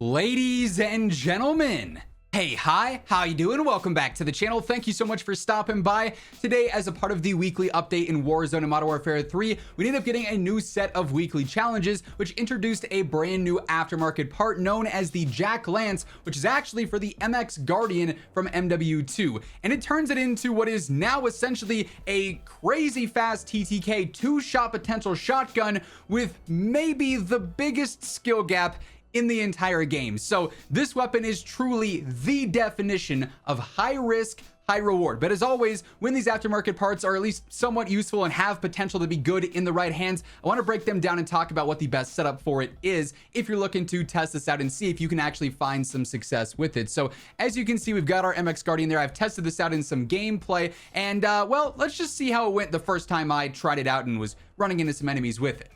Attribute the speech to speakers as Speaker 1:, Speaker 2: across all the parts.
Speaker 1: Ladies and gentlemen, hey, hi, how you doing? Welcome back to the channel. Thank you so much for stopping by. Today, as a part of the weekly update in Warzone and Modern Warfare 3, we ended up getting a new set of weekly challenges, which introduced a brand new aftermarket part known as the JAK Lance, which is actually for the MX Guardian from MW2. And it turns it into what is now essentially a crazy fast TTK two-shot potential shotgun with maybe the biggest skill gap in the entire game. So this weapon is truly the definition of high risk, high reward. But as always, when these aftermarket parts are at least somewhat useful and have potential to be good in the right hands, I want to break them down and talk about what the best setup for it is if you're looking to test this out and see if you can actually find some success with it. So as you can see, we've got our MX Guardian there. I've tested this out in some gameplay, and well, let's just see how it went the first time I tried it out and was running into some enemies with it.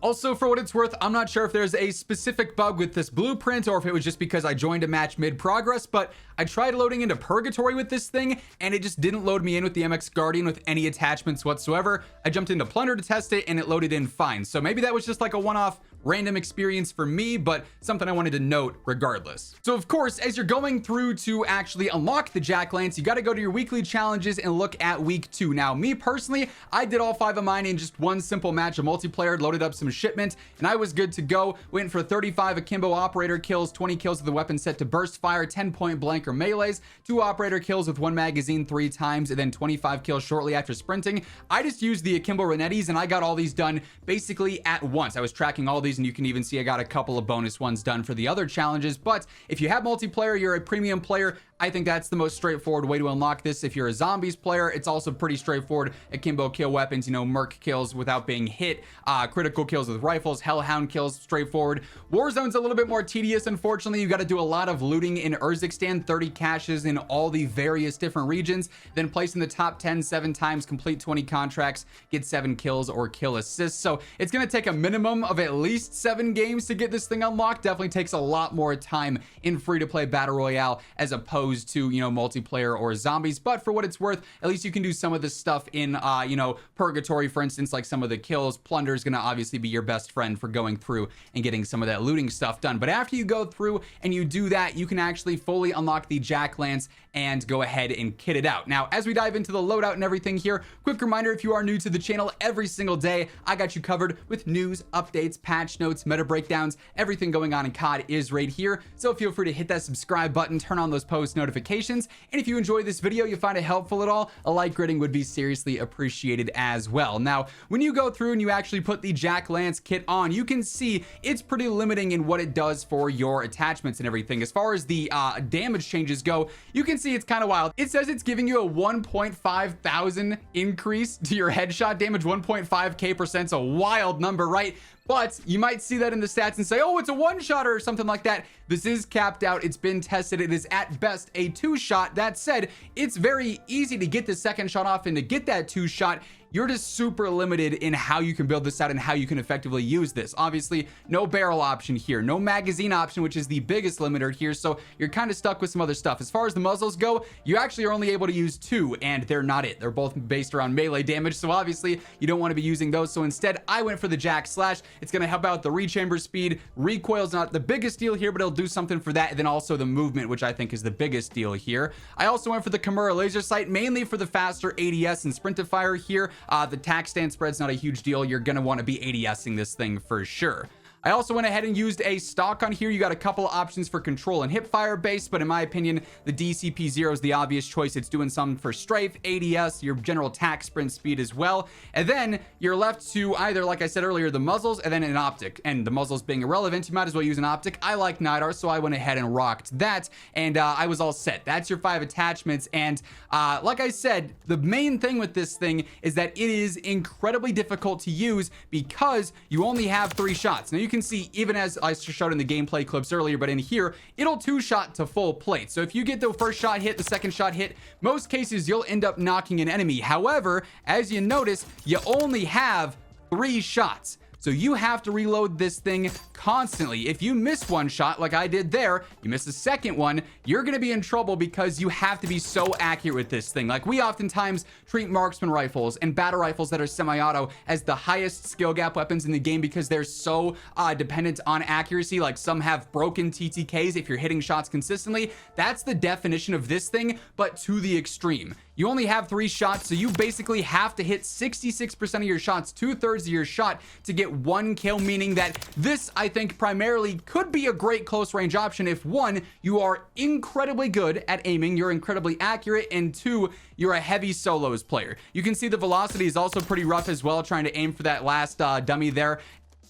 Speaker 1: Also, for what it's worth, I'm not sure if there's a specific bug with this blueprint or if it was just because I joined a match mid-progress, but I tried loading into Purgatory with this thing and it just didn't load me in with the MX Guardian with any attachments whatsoever. I jumped into Plunder to test it and it loaded in fine. So maybe that was just like a one-off random experience for me, but something I wanted to note regardless. So of course, as you're going through to actually unlock the JAK Lance, you got to go to your weekly challenges and look at week 2. Now, me personally, I did all 5 of mine in just one simple match of multiplayer, loaded up some shipment, and I was good to go. Went for 35 akimbo operator kills, 20 kills with the weapon set to burst fire, 10 point blank or melees, 2 operator kills with 1 magazine 3 times, and then 25 kills shortly after sprinting. I just used the akimbo Renettis and I got all these done basically at once. I was tracking all these, and you can even see I got a couple of bonus ones done for the other challenges. But if you have multiplayer, you're a premium player, I think that's the most straightforward way to unlock this. If you're a zombies player, it's also pretty straightforward. Akimbo kill weapons, you know, merc kills without being hit, critical kills with rifles, hellhound kills, straightforward. Warzone's a little bit more tedious, unfortunately. You got to do a lot of looting in Urzikstan, 30 caches in all the various different regions, then place in the top 10 7 times, complete 20 contracts, get 7 kills or kill assists. So it's going to take a minimum of at least 7 games to get this thing unlocked. Definitely takes a lot more time in free-to-play battle royale as opposed to, you know, multiplayer or zombies. But for what it's worth, at least you can do some of this stuff in you know, Purgatory, for instance, like some of the kills. Plunder is going to obviously be your best friend for going through and getting some of that looting stuff done. But after you go through and you do that, you can actually fully unlock the JAK Lance and go ahead and kit it out. Now, as we dive into the loadout and everything here, quick reminder, if you are new to the channel, every single day I got you covered with news, updates, patch notes, meta breakdowns. Everything going on in COD is right here, so feel free to hit that subscribe button, turn on those post notifications, and if you enjoyed this video, you find it helpful at all, a like rating would be seriously appreciated as well. Now, when you go through and you actually put the JAK Lance kit on, you can see it's pretty limiting in what it does for your attachments and everything. As far as the damage changes go, you can see it's kind of wild. It says it's giving you a 1.5 thousand increase to your headshot damage. 1.5k% is a wild number, right? But you might see that in the stats and say, oh, it's a one-shot or something like that. This is capped out. It's been tested. It is at best a 2-shot. That said, it's very easy to get the second shot off, and to get that 2-shot, you're just super limited in how you can build this out and how you can effectively use this. Obviously, no barrel option here, no magazine option, which is the biggest limiter here, so you're kind of stuck with some other stuff. As far as the muzzles go, you actually are only able to use 2, and they're not it. They're both based around melee damage, so obviously you don't want to be using those. So instead, I went for the JAK Slash. It's going to help out the rechamber speed. Recoil's not the biggest deal here, but it'll do something for that, and then also the movement, which I think is the biggest deal here. I also went for the Kimura laser sight, mainly for the faster ADS and sprint to fire here. The tac stand spread's not a huge deal. You're going to want to be ADSing this thing for sure. I also went ahead and used a stock on here. You got a couple of options for control and hip fire base, but in my opinion, the DCP-0 is the obvious choice. It's doing some for strafe, ADS, your general attack, sprint speed as well. And then you're left to either, like I said earlier, the muzzles and then an optic. And the muzzles being irrelevant, you might as well use an optic. I like NIDAR, so I went ahead and rocked that, and I was all set. That's your 5 attachments. And like I said, the main thing with this thing is that it is incredibly difficult to use because you only have 3 shots. Now you can see, even as I showed in the gameplay clips earlier, but in here, it'll 2-shot to full plate. So if you get the first shot hit, the second shot hit, most cases you'll end up knocking an enemy. However, as you notice, you only have 3 shots. So you have to reload this thing constantly. If you miss one shot like I did there, you miss a second one, you're gonna be in trouble because you have to be so accurate with this thing. Like, we oftentimes treat marksman rifles and battle rifles that are semi-auto as the highest skill gap weapons in the game because they're so dependent on accuracy. Like, some have broken TTKs if you're hitting shots consistently. That's the definition of this thing, but to the extreme. You only have 3 shots, so you basically have to hit 66% of your shots, 2/3 of your shot, to get 1 kill, meaning that this, I think, primarily could be a great close range option if 1, you are incredibly good at aiming, you're incredibly accurate, and 2, you're a heavy solos player. You can see the velocity is also pretty rough as well, trying to aim for that last dummy there.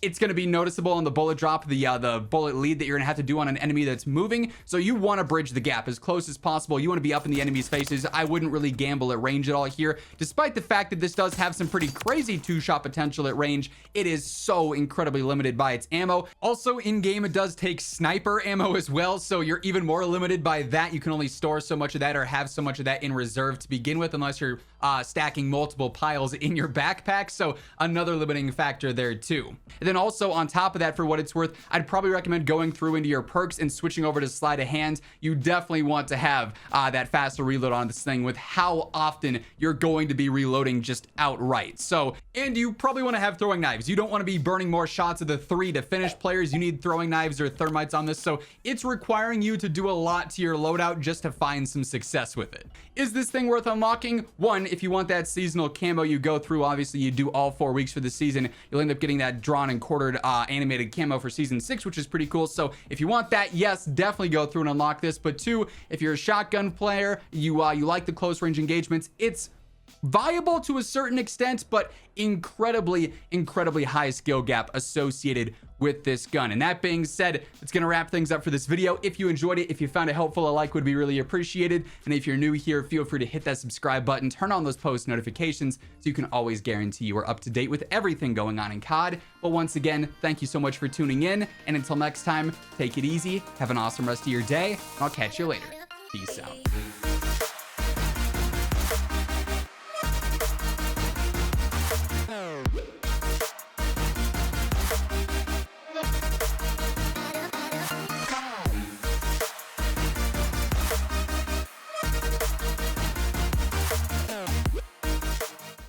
Speaker 1: It's going to be noticeable on the bullet drop, the bullet lead that you're going to have to do on an enemy that's moving. So you want to bridge the gap as close as possible. You want to be up in the enemy's faces. I wouldn't really gamble at range at all here. Despite the fact that this does have some pretty crazy 2-shot potential at range, it is so incredibly limited by its ammo. Also, in game, it does take sniper ammo as well, so you're even more limited by that. You can only store so much of that or have so much of that in reserve to begin with, unless you're stacking multiple piles in your backpack. So another limiting factor there too. And then also on top of that, for what it's worth, I'd probably recommend going through into your perks and switching over to sleight of hand. You definitely want to have that faster reload on this thing with how often you're going to be reloading just outright. So, and you probably want to have throwing knives. You don't want to be burning more shots of the 3 to finish players. You need throwing knives or thermites on this. So it's requiring you to do a lot to your loadout just to find some success with it. Is this thing worth unlocking? 1, if you want that seasonal camo, you go through, obviously you do all 4 weeks for the season, you'll end up getting that drawn and quartered animated camo for season 6, which is pretty cool. So if you want that, yes, definitely go through and unlock this. But 2, if you're a shotgun player, you like the close range engagements, it's viable to a certain extent, but incredibly high skill gap associated with this gun. And that being said, it's gonna wrap things up for this video. If you enjoyed it, if you found it helpful, a like would be really appreciated. And if you're new here, feel free to hit that subscribe button, turn on those post notifications so you can always guarantee you are up to date with everything going on in COD. But once again, thank you so much for tuning in, and until next time, take it easy, have an awesome rest of your day, and I'll catch you later. Peace out.